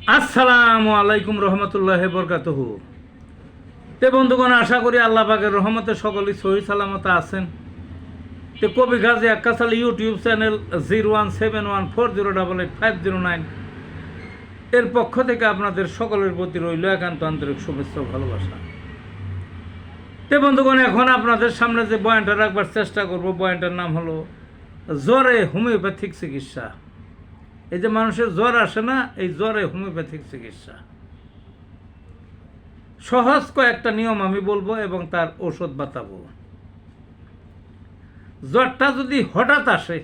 আসসালামু আলাইকুম রহমতুল্লাহ বরকাতুহু। তে বন্ধুগণ, আশা করি আল্লাহ পাকের রহমতে সকলেই সহি সালামত আছেন। তে কবি গাজী আক্কাস আলী ইউটিউব চ্যানেল 017140885009 এর পক্ষ থেকে আপনাদের সকলের প্রতি রইল একান্ত আন্তরিক শুভেচ্ছা ও ভালোবাসা। তে বন্ধুগণ, এখন আপনাদের সামনে যে বয়ানটা রাখবার চেষ্টা করব, বয়ানটার নাম হলো জ্বরে হোমিওপ্যাথিক চিকিৎসা। এই যে মানুষের জ্বর আসে না, এই জ্বরে হোমিওপ্যাথিক চিকিৎসা। সহজ কয়েকটা নিয়ম আমি বলবো এবং তার ঔষধ বাতাবো। জ্বরটা যদি হঠাৎ আসে,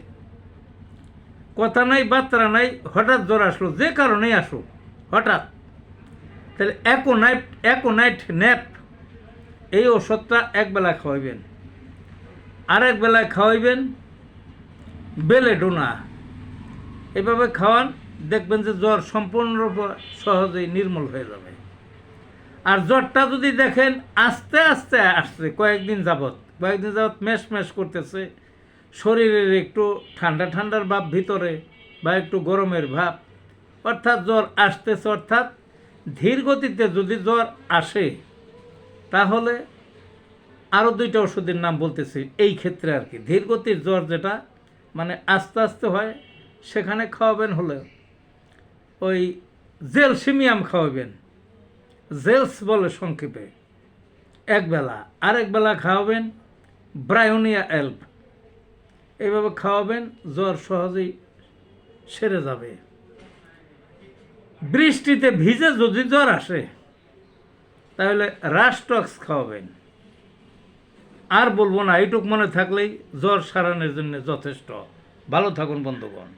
কথা নাই বার্তা নাই, হঠাৎ জ্বর আসলো, যে কারণেই আসুক হঠাৎ, তাহলে অ্যাকোনাইট ন্যাপ এই ওষুধটা একবেলা খাওয়াইবেন। আরেক বেলায় খাওয়াইবেন বেলেডোনা। এভাবে খাওয়ান, দেখবেন যে জ্বর সম্পূর্ণরূপে সহজেই নির্মূল হয়ে যাবে। আর জ্বরটা যদি দেখেন আস্তে আস্তে আসছে, কয়েকদিন যাবৎ ম্যাশ করতেছে, শরীরের একটু ঠান্ডা ঠান্ডার ভাব ভিতরে বা একটু গরমের ভাব, অর্থাৎ জ্বর আসতেছে, অর্থাৎ ধীর গতিতে যদি জ্বর আসে, তাহলে আরও দুইটা ওষুধের নাম বলতেছি এই ক্ষেত্রে আর কি। ধীর গতির জ্বর যেটা মানে আস্তে আস্তে হয়, সেখানে খাওয়াবেন হলে ওই জেলসিমিয়াম খাওয়াবেন, জেলস বলে সংক্ষেপে, একবেলা। আরেক বেলা খাওয়াবেন ব্রায়োনিয়া অ্যাল্প। এইভাবে খাওয়াবেন, জ্বর সহজেই সেরে যাবে। বৃষ্টিতে ভিজে যদি জ্বর আসে, তাহলে রাস্টক্স খাওয়াবেন। আর বলবো না, এইটুক মনে থাকলেই জ্বর সারানোর জন্য যথেষ্ট। ভালো থাকুন বন্ধুগণ।